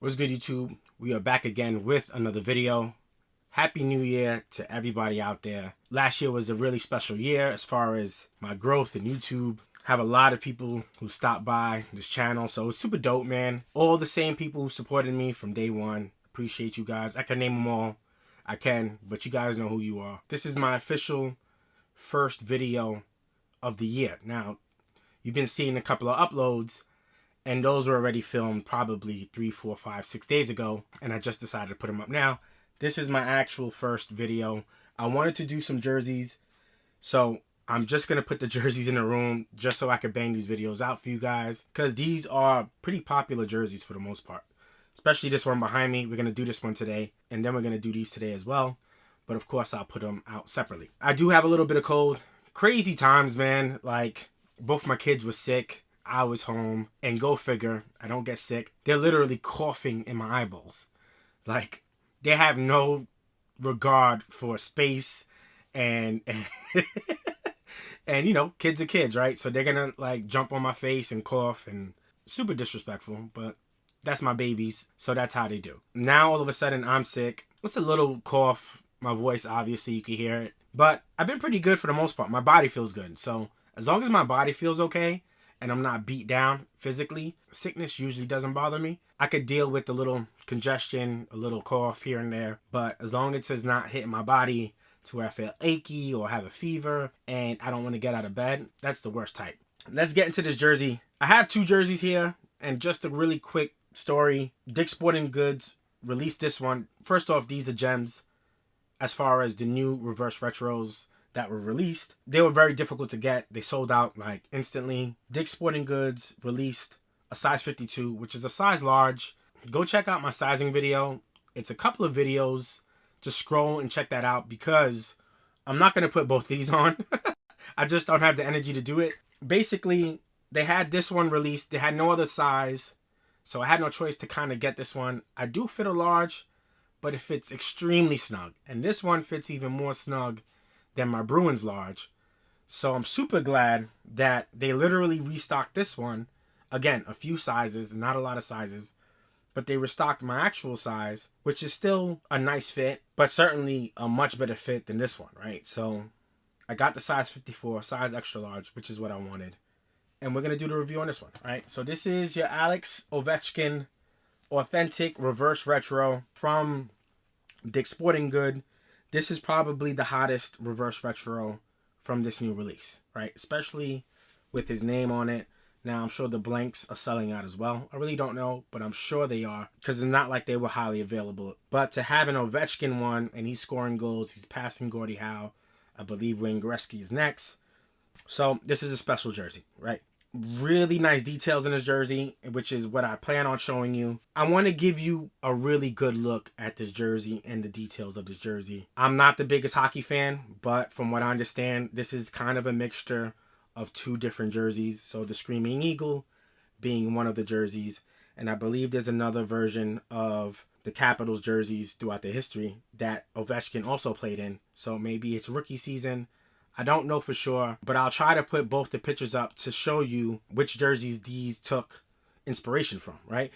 What's good, YouTube? We are back again with another video. Happy New Year to everybody out there. Last year was a really special year as far as my growth in YouTube. Have a lot of people who stopped by this channel, so it's super dope, man. All the same people who supported me from day one. Appreciate you guys. I can name them all. I can, but you guys know who you are. This is my official first video of the year. Now, you've been seeing a couple of uploads, and those were already filmed probably 3, 4, 5, 6 days ago, and I just decided to put them up now. This is my actual first video. I wanted to do some jerseys, so I'm just going to put the jerseys in the room just so I can bang these videos out for you guys, because these are pretty popular jerseys for the most part, especially this one behind me. We're going to do this one today, and then we're going to do these today as well, but of course I'll put them out separately. I do have a little bit of cold. Crazy times, man. Like, both my kids were sick. I was home, and go figure, I don't get sick. They're literally coughing in my eyeballs. Like, they have no regard for space and and you know, kids are kids, right? So they're gonna like jump on my face and cough, and super disrespectful, but that's my babies, so that's how they do. Now all of a sudden I'm sick. It's a little cough. My voice, obviously you can hear it, but I've been pretty good for the most part. My body feels good, so as long as my body feels okay and I'm not beat down physically, sickness usually doesn't bother me. I could deal with a little congestion, a little cough here and there, but as long as it's not hitting my body to where I feel achy or have a fever and I don't want to get out of bed, that's the worst type. Let's get into this jersey. I have 2 jerseys here, and just a really quick story. Dick's Sporting Goods released this one. First off, these are gems as far as the new reverse retros that were released. They were very difficult to get. They sold out like instantly. Dick's Sporting Goods released a size 52, which is a size large. Go check out my sizing video. It's a couple of videos. Just scroll and check that out, because I'm not going to put both these on. I just don't have the energy to do it. Basically, they had this one released. They had no other size, so I had no choice to kind of get this one. I do fit a large, but it fits extremely snug. And this one fits even more snug than my Bruins large. So I'm super glad that they literally restocked this one. Again, a few sizes, not a lot of sizes, but they restocked my actual size, which is still a nice fit, but certainly a much better fit than this one, right? So I got the size 54, size extra large, which is what I wanted. And we're going to do the review on this one, right? So this is your Alex Ovechkin authentic reverse retro from Dick's Sporting Goods. This is probably the hottest reverse retro from this new release, right? Especially with his name on it. Now, I'm sure the blanks are selling out as well. I really don't know, but I'm sure they are, because it's not like they were highly available. But to have an Ovechkin one, and he's scoring goals, he's passing Gordie Howe. I believe Wayne Gretzky is next. So this is a special jersey, right? Really nice details in this jersey, which is what I plan on showing you. I want to give you a really good look at this jersey and the details of this jersey. I'm not the biggest hockey fan, but from what I understand, this is kind of a mixture of 2 different jerseys. So the Screaming Eagle being one of the jerseys, and I believe there's another version of the Capitals jerseys throughout the history that Ovechkin also played in. So maybe it's rookie season. I don't know for sure, but I'll try to put both the pictures up to show you which jerseys these took inspiration from, right?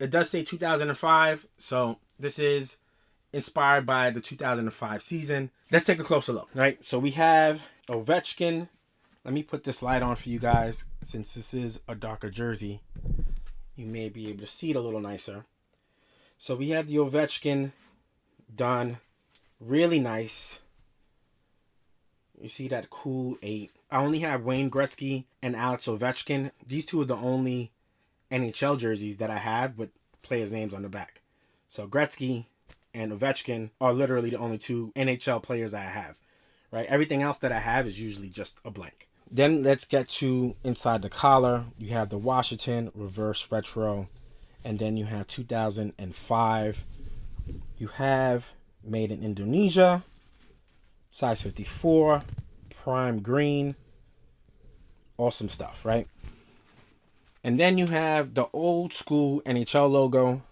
It does say 2005, so this is inspired by the 2005 season. Let's take a closer look, right? So we have Ovechkin. Let me put this light on for you guys, since this is a darker jersey. You may be able to see it a little nicer. So we have the Ovechkin done. Really nice. You see that cool 8. I only have Wayne Gretzky and Alex Ovechkin. These 2 are the only NHL jerseys that I have with players' names on the back. So Gretzky and Ovechkin are literally the only 2 NHL players I have, right? Everything else that I have is usually just a blank. Then let's get to inside the collar. You have the Washington reverse retro, and then you have 2005. You have made in Indonesia, size 54, prime green. Awesome stuff, right? And then you have the old school NHL logo.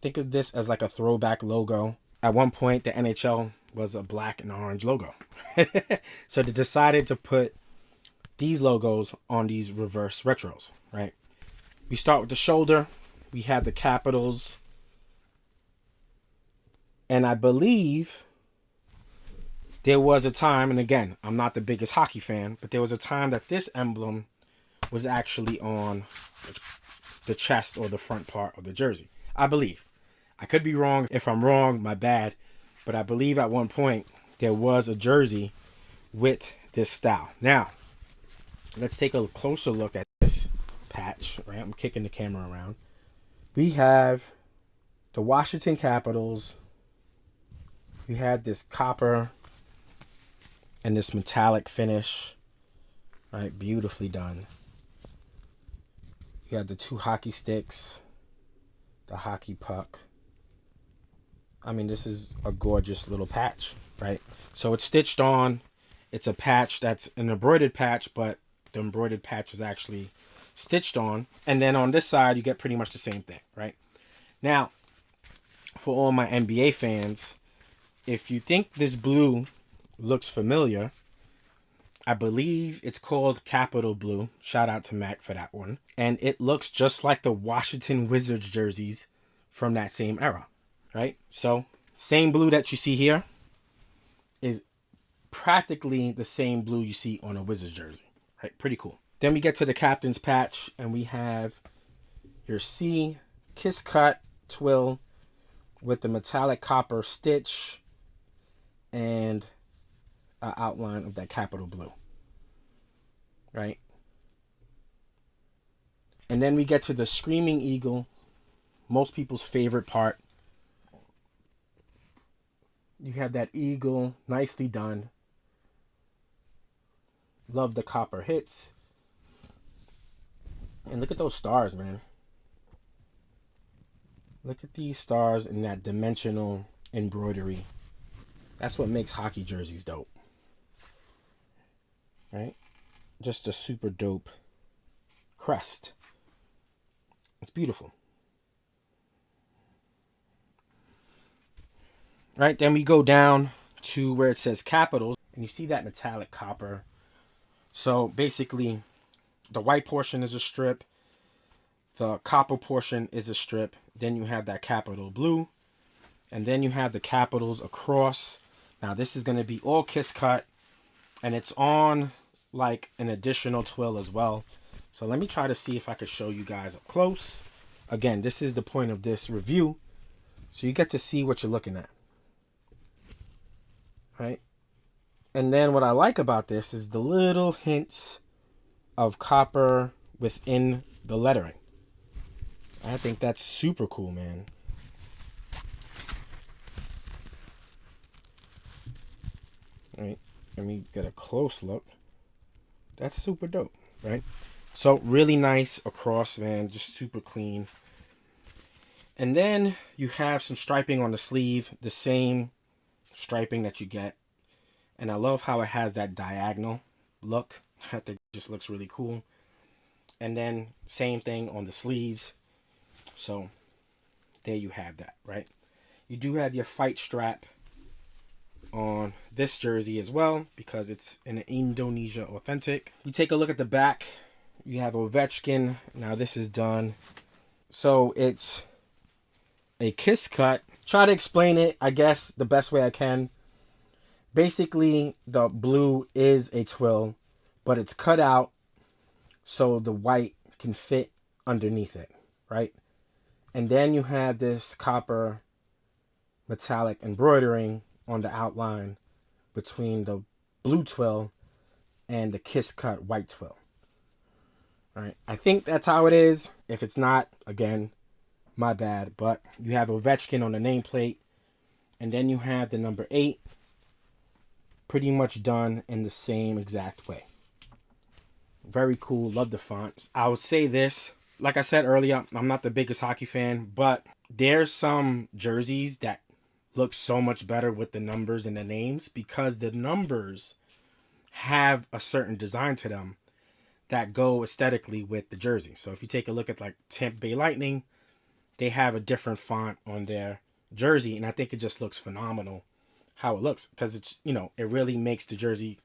Think of this as like a throwback logo. At one point, the NHL was a black and orange logo. So they decided to put these logos on these reverse retros, right? We start with the shoulder. We have the Capitals. And I believe there was a time, and again, I'm not the biggest hockey fan, but there was a time that this emblem was actually on the chest or the front part of the jersey. I believe. I could be wrong. If I'm wrong, my bad. But I believe at one point there was a jersey with this style. Now, let's take a closer look at this patch, right? I'm kicking the camera around. We have the Washington Capitals. We have this copper and this metallic finish, right? Beautifully done. You have the two hockey sticks, the hockey puck. I mean, this is a gorgeous little patch, right? So it's stitched on. It's a patch that's an embroidered patch, but the embroidered patch is actually stitched on. And then on this side, you get pretty much the same thing, right? Now, for all my NBA fans, if you think this blue looks familiar, I believe it's called Capital Blue. Shout out to Mac for that one. And it looks just like the Washington Wizards jerseys from that same era, right? So, same blue that you see here is practically the same blue you see on a Wizards jersey, right? Pretty cool. Then we get to the captain's patch, and we have your C kiss cut twill with the metallic copper stitch and an outline of that Capital Blue, right? And then we get to the Screaming Eagle, most people's favorite part. You have that eagle, nicely done. Love the copper hits. And look at those stars, man. Look at these stars in that dimensional embroidery. That's what makes hockey jerseys dope. Right? Just a super dope crest. It's beautiful. Right, then we go down to where it says Capitals, and you see that metallic copper. So basically, the white portion is a strip, the copper portion is a strip, then you have that Capital Blue, and then you have the Capitals across. Now this is going to be all kiss cut, and it's on like an additional twill as well. So let me try to see if I could show you guys up close. Again, this is the point of this review, so you get to see what you're looking at. Right? And then what I like about this is the little hints of copper within the lettering. I think that's super cool, man. Right? Let me get a close look. That's super dope, right? So really nice across, man. Just super clean. And then you have some striping on the sleeve, the same striping that you get, and I love how it has that diagonal look. I think it just looks really cool. And then same thing on the sleeves. So there you have that, right? You do have your fight strap on this jersey as well because it's an Indonesia authentic. You take a look at the back, you have Ovechkin. Now this is done, so it's a kiss cut. Try to explain it, I guess, the best way I can. Basically, the blue is a twill, but it's cut out so the white can fit underneath it, right? And then you have this copper metallic embroidering on the outline between the blue twill and the kiss cut white twill. All right, I think that's how it is. If it's not, again, my bad. But you have Ovechkin on the nameplate, and then you have the number 8 pretty much done in the same exact way. Very cool. Love the fonts. I would say this, like I said earlier, I'm not the biggest hockey fan, but there's some jerseys that look so much better with the numbers and the names because the numbers have a certain design to them that go aesthetically with the jersey. So if you take a look at like Tampa Bay Lightning, they have a different font on their jersey, and I think it just looks phenomenal how it looks because it's, you know, it really makes the jersey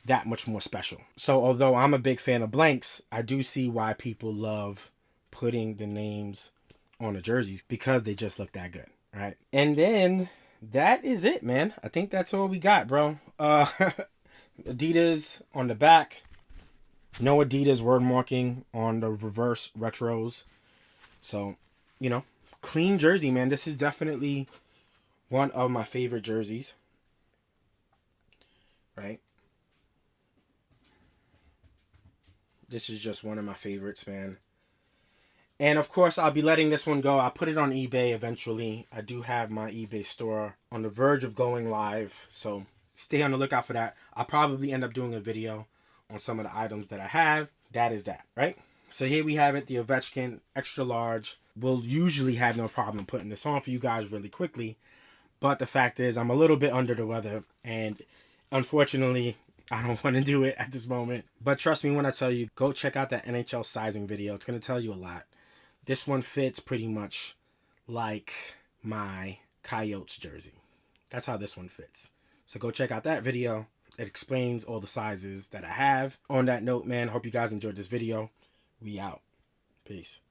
that much more special. So although I'm a big fan of blanks, I do see why people love putting the names on the jerseys, because they just look that good, right? And then that is it, man. I think that's all we got, bro. Adidas on the back. No Adidas word marking on the reverse retros. So, clean jersey, man. This is definitely one of my favorite jerseys, right? This is just one of my favorites, man. And of course, I'll be letting this one go. I'll put it on eBay eventually. I do have my eBay store on the verge of going live, so stay on the lookout for that. I'll probably end up doing a video on some of the items that I have. That is that, right? So here we have it, the Ovechkin extra large. We'll usually have no problem putting this on for you guys really quickly. But the fact is, I'm a little bit under the weather, and unfortunately, I don't want to do it at this moment. But trust me when I tell you, go check out that NHL sizing video. It's going to tell you a lot. This one fits pretty much like my Coyotes jersey. That's how this one fits. So go check out that video. It explains all the sizes that I have. On that note, man, hope you guys enjoyed this video. We out. Peace.